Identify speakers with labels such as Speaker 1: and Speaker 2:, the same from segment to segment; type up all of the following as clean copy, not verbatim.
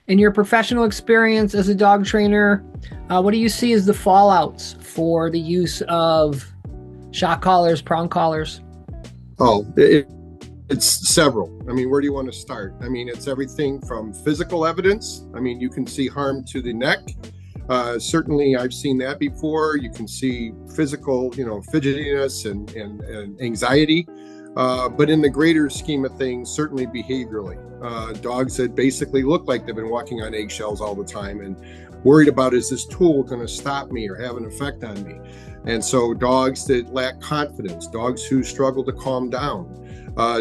Speaker 1: In your professional experience as a dog trainer, what do you see as the fallouts for the use of shock collars, prong collars?
Speaker 2: Oh, it's several. I mean, where do you want to start? I mean, it's everything from physical evidence. I mean, you can see harm to the neck. Certainly, I've seen that before. You can see physical, fidgetiness and anxiety. But in the greater scheme of things, certainly behaviorally, dogs that basically look like they've been walking on eggshells all the time and worried about, is this tool going to stop me or have an effect on me? And so dogs that lack confidence, dogs who struggle to calm down,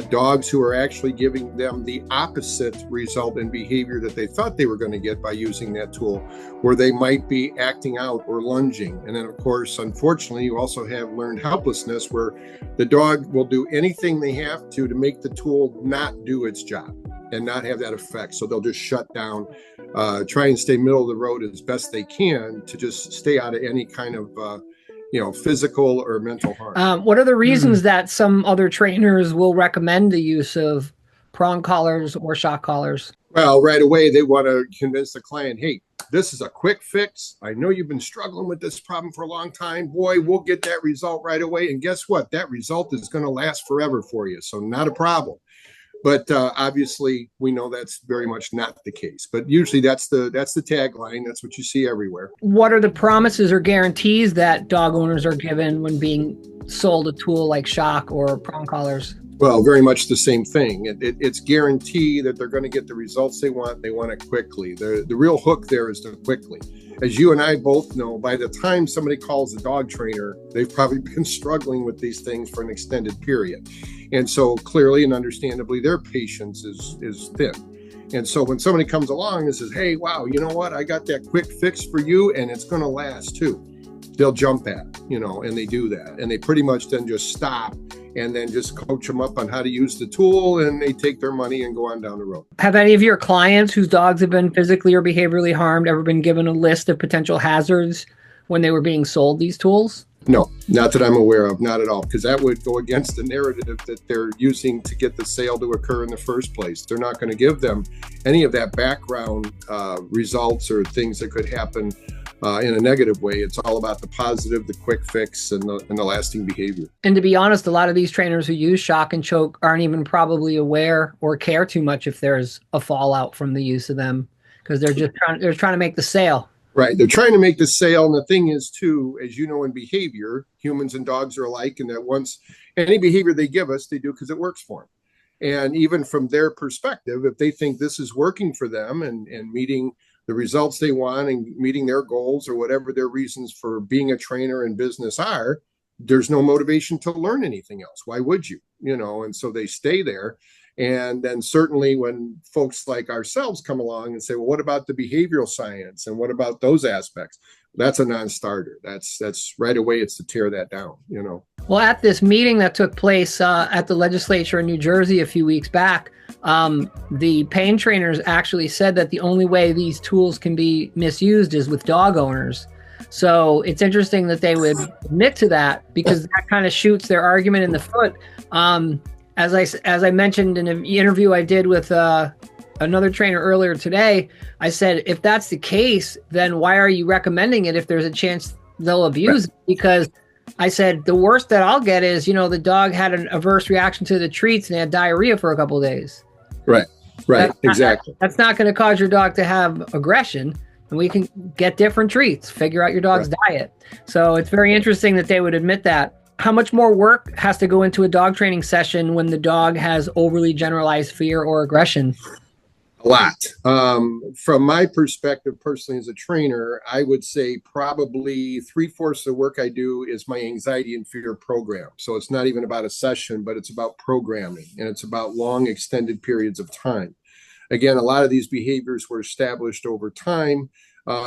Speaker 2: dogs who are actually giving them the opposite result in behavior that they thought they were going to get by using that tool, where they might be acting out or lunging. And then, of course, unfortunately, you also have learned helplessness, where the dog will do anything they have to make the tool not do its job and not have that effect. So they'll just shut down, try and stay middle of the road as best they can to just stay out of any kind of physical or mental harm.
Speaker 1: What are the reasons that some other trainers will recommend the use of prong collars or shock collars?
Speaker 2: Well, right away, they want to convince the client, hey, this is a quick fix. I know you've been struggling with this problem for a long time. Boy, we'll get that result right away. And guess what? That result is going to last forever for you. So not a problem. But obviously, we know that's very much not the case. But usually that's the tagline. That's what you see everywhere.
Speaker 1: What are the promises or guarantees that dog owners are given when being sold a tool like shock or prong collars?
Speaker 2: Well, very much the same thing. It's guarantee that they're going to get the results they want. They want it quickly. The real hook there is the quickly. As you and I both know, by the time somebody calls a dog trainer, they've probably been struggling with these things for an extended period. And so clearly and understandably, their patience is thin. And so when somebody comes along and says, hey, wow, you know what? I got that quick fix for you and it's going to last too. They'll jump at, and they do that. And they pretty much then just stop and then just coach them up on how to use the tool, and they take their money and go on down the road.
Speaker 1: Have any of your clients whose dogs have been physically or behaviorally harmed ever been given a list of potential hazards when they were being sold these tools?
Speaker 2: No, not that I'm aware of, not at all, because that would go against the narrative that they're using to get the sale to occur in the first place. They're not going to give them any of that background results or things that could happen in a negative way. It's all about the positive, the quick fix, and the lasting behavior. And
Speaker 1: to be honest, a lot of these trainers who use shock and choke aren't even probably aware or care too much if there's a fallout from the use of them, because they're trying to make the sale.
Speaker 2: Right. They're trying to make the sale. And the thing is, too, as you know, in behavior, humans and dogs are alike, and that once any behavior they give us, they do because it works for them. And even from their perspective, if they think this is working for them and meeting the results they want and meeting their goals or whatever their reasons for being a trainer in business are, there's no motivation to learn anything else. Why would you? And so they stay there. And then certainly when folks like ourselves come along and say, well, what about the behavioral science? And what about those aspects? That's a non-starter. That's right away. It's to tear that down,
Speaker 1: Well, at this meeting that took place at the legislature in New Jersey a few weeks back, the pain trainers actually said that the only way these tools can be misused is with dog owners. So it's interesting that they would admit to that, because that kind of shoots their argument in the foot. As I mentioned in an interview I did with another trainer earlier today, I said, if that's the case, then why are you recommending it if there's a chance they'll abuse it? Because I said, the worst that I'll get is, the dog had an adverse reaction to the treats and they had diarrhea for a couple of days.
Speaker 2: Right. Exactly.
Speaker 1: That's not going to cause your dog to have aggression. And we can get different treats, figure out your dog's diet. So it's very interesting that they would admit that. How much more work has to go into a dog training session when the dog has overly generalized fear or aggression?
Speaker 2: A lot. From my perspective, personally, as a trainer, I would say probably 3/4 of the work I do is my anxiety and fear program. So it's not even about a session, but it's about programming, and it's about long, extended periods of time. Again, a lot of these behaviors were established over time.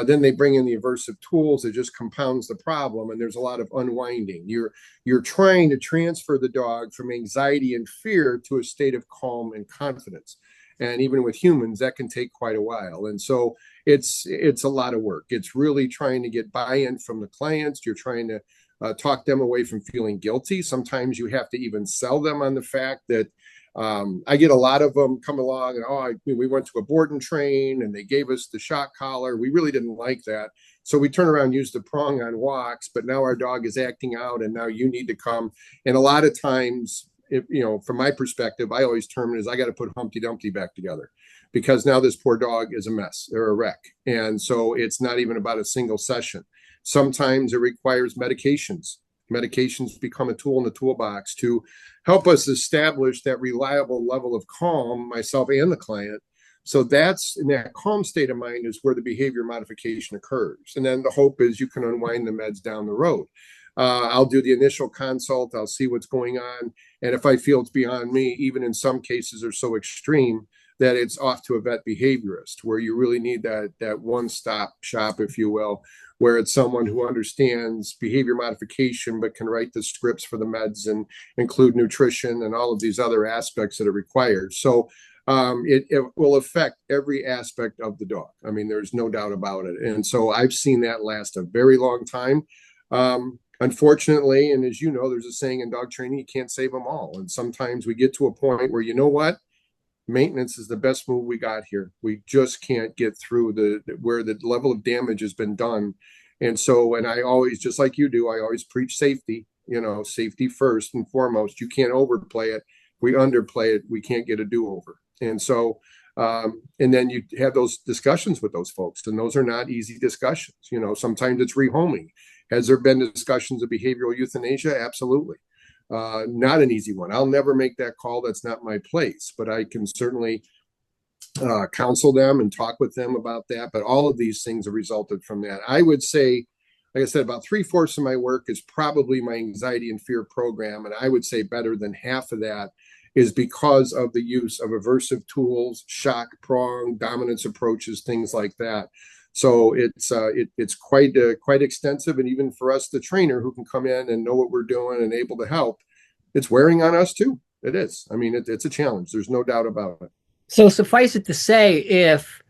Speaker 2: Then they bring in the aversive tools. It just compounds the problem, and there's a lot of unwinding. You're trying to transfer the dog from anxiety and fear to a state of calm and confidence. And even with humans, that can take quite a while. And so it's a lot of work. It's really trying to get buy-in from the clients. You're trying to talk them away from feeling guilty. Sometimes you have to even sell them on the fact that I get a lot of them come along and, we went to a board and train and they gave us the shock collar. We really didn't like that. So we turn around and use the prong on walks, but now our dog is acting out and now you need to come. And a lot of times, from my perspective, I always term it as I got to put Humpty Dumpty back together because now this poor dog is a mess. They're a wreck. And so it's not even about a single session. Sometimes it requires medications. Medications become a tool in the toolbox to help us establish that reliable level of calm, myself and the client. So that's in that calm state of mind is where the behavior modification occurs. And then the hope is you can unwind the meds down the road. I'll do the initial consult. I'll see what's going on. And if I feel it's beyond me, even in some cases are so extreme that it's off to a vet behaviorist, where you really need that one-stop shop, if you will, where it's someone who understands behavior modification, but can write the scripts for the meds and include nutrition and all of these other aspects that are required. So it will affect every aspect of the dog. I mean, there's no doubt about it. And so I've seen that last a very long time. Unfortunately, and as you know, there's a saying in dog training, you can't save them all. And sometimes we get to a point where, you know what? Maintenance is the best move we got here. We just can't get through where the level of damage has been done. And so, and I always, just like you do, I always preach safety, safety first and foremost. You can't overplay it. If we underplay it, we can't get a do-over. And so, and then you have those discussions with those folks, and those are not easy discussions. Sometimes it's rehoming. Has there been discussions of behavioral euthanasia? Absolutely. Not an easy one. I'll never make that call. That's not my place, but I can certainly counsel them and talk with them about that. But all of these things have resulted from that. I would say, like I said, about 3/4 of my work is probably my anxiety and fear program. And I would say better than half of that is because of the use of aversive tools, shock, prong, dominance approaches, things like that. So it's quite extensive, and even for us, the trainer who can come in and know what we're doing and able to help, it's wearing on us too. It is. I mean, it's a challenge. There's no doubt about it.
Speaker 1: So suffice it to say, if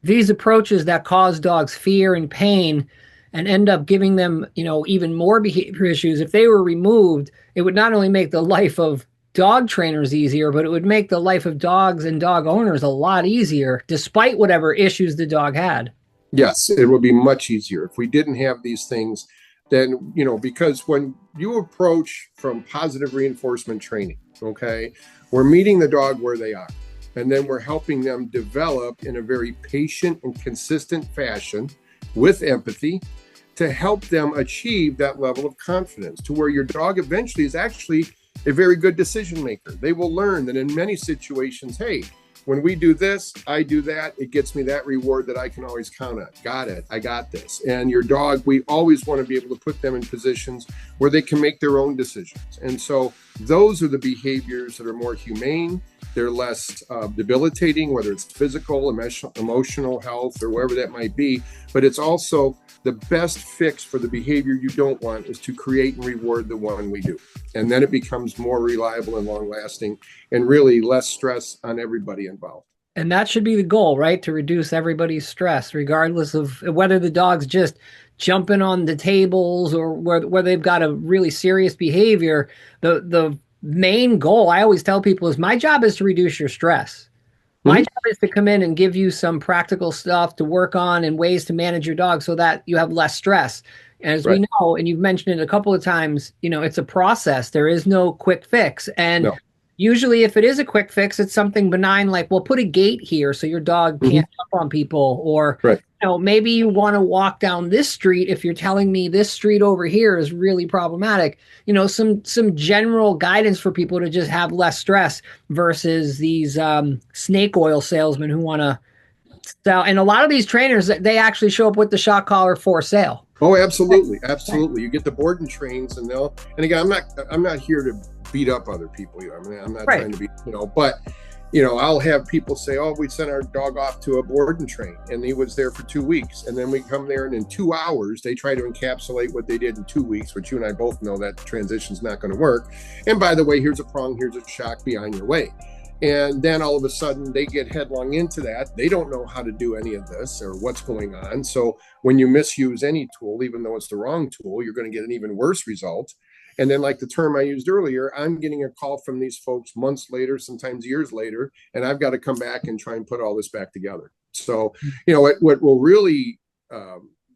Speaker 1: these approaches that cause dogs fear and pain and end up giving them, even more behavior issues, if they were removed, it would not only make the life of dog trainers easier, but it would make the life of dogs and dog owners a lot easier, despite whatever issues the dog had.
Speaker 2: Yes, it would be much easier if we didn't have these things. Then, because when you approach from positive reinforcement training, okay, we're meeting the dog where they are, and then we're helping them develop in a very patient and consistent fashion with empathy to help them achieve that level of confidence to where your dog eventually is actually a very good decision maker. They will learn that in many situations, hey, when we do this, I do that, it gets me that reward that I can always count on. Got it. I got this. And your dog, we always want to be able to put them in positions where they can make their own decisions. And so those are the behaviors that are more humane. They're less debilitating, whether it's physical, emotional health, or wherever that might be. But it's also the best fix for the behavior you don't want is to create and reward the one we do. And then it becomes more reliable and long lasting and really less stress on everybody involved.
Speaker 1: And that should be the goal, right? To reduce everybody's stress, regardless of whether the dog's just jumping on the tables or where they've got a really serious behavior. The main goal, I always tell people, is my job is to reduce your stress. My job is to come in and give you some practical stuff to work on and ways to manage your dog so that you have less stress. And as we know, and you've mentioned it a couple of times, it's a process. There is no quick fix. And usually if it is a quick fix, it's something benign like, well, put a gate here so your dog can't jump on people. Or, maybe you want to walk down this street if you're telling me this street over here is really problematic. Some general guidance for people to just have less stress versus these snake oil salesmen who want to sell. And a lot of these trainers, they actually show up with the shock collar for sale.
Speaker 2: Oh, absolutely. Absolutely. You get the board and trains and again, I'm not here to beat up other people. I'm not trying to be, but I'll have people say, oh, we sent our dog off to a board and train and he was there for 2 weeks. And then we come there and in 2 hours, they try to encapsulate what they did in 2 weeks, which you and I both know that transition's not going to work. And by the way, here's a prong, here's a shock, be on your way. And then all of a sudden they get headlong into that. They don't know how to do any of this or what's going on. So when you misuse any tool, even though it's the wrong tool, you're going to get an even worse result. And then, like the term I used earlier, I'm getting a call from these folks months later, sometimes years later, and I've got to come back and try and put all this back together. So, what will really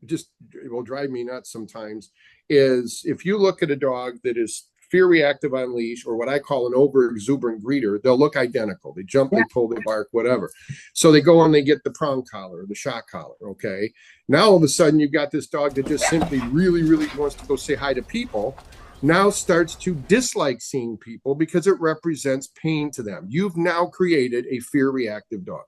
Speaker 2: just will drive me nuts sometimes is if you look at a dog that is fear reactive on leash, or what I call an over exuberant greeter, they'll look identical. They jump, they pull, they bark, whatever. So they go and they get the prong collar, the shock collar. Okay. Now all of a sudden you've got this dog that just simply really, really wants to go say hi to people. Now starts to dislike seeing people because it represents pain to them. You've now created a fear reactive dog.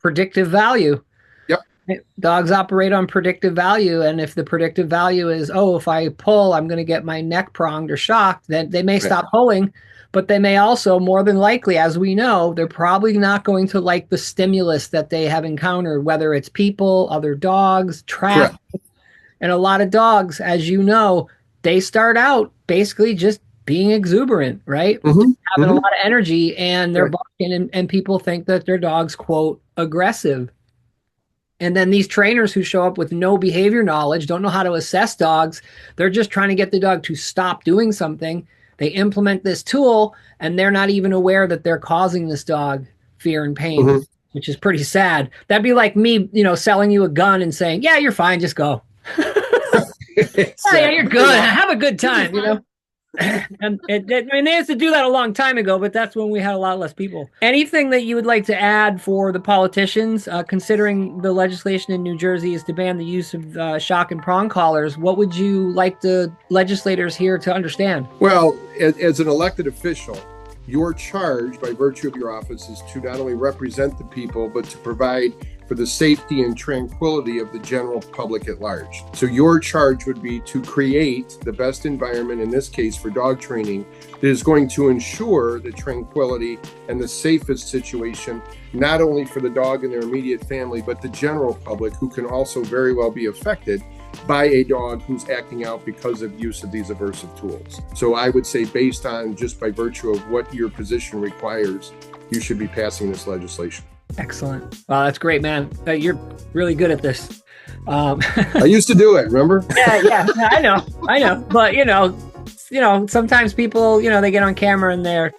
Speaker 1: Predictive value.
Speaker 2: Yep.
Speaker 1: Dogs operate on predictive value. And if the predictive value is, oh, if I pull, I'm going to get my neck pronged or shocked, then they may stop pulling, but they may also, more than likely, as we know, they're probably not going to like the stimulus that they have encountered, whether it's people, other dogs, traffic. And a lot of dogs, as you know, they start out basically just being exuberant, right? Having a lot of energy, and they're barking, and people think that their dog's, quote, aggressive. And then these trainers who show up with no behavior knowledge, don't know how to assess dogs. They're just trying to get the dog to stop doing something. They implement this tool, and they're not even aware that they're causing this dog fear and pain, which is pretty sad. That'd be like me, selling you a gun and saying, yeah, you're fine, just go. Yeah, you're good. Have a good time, And they used to do that a long time ago, but that's when we had a lot less people. Anything that you would like to add for the politicians, considering the legislation in New Jersey is to ban the use of shock and prong collars? What would you like the legislators here to understand?
Speaker 2: Well, as an elected official, your charge by virtue of your office is to not only represent the people, but to provide for the safety and tranquility of the general public at large. So your charge would be to create the best environment, in this case for dog training, that is going to ensure the tranquility and the safest situation, not only for the dog and their immediate family, but the general public, who can also very well be affected by a dog who's acting out because of use of these aversive tools. So I would say, based on just by virtue of what your position requires, you should be passing this legislation. Excellent.
Speaker 1: Wow, that's great, man. You're really good at this.
Speaker 2: I used to do it, remember?
Speaker 1: Yeah, I know. But, sometimes people, they get on camera and they're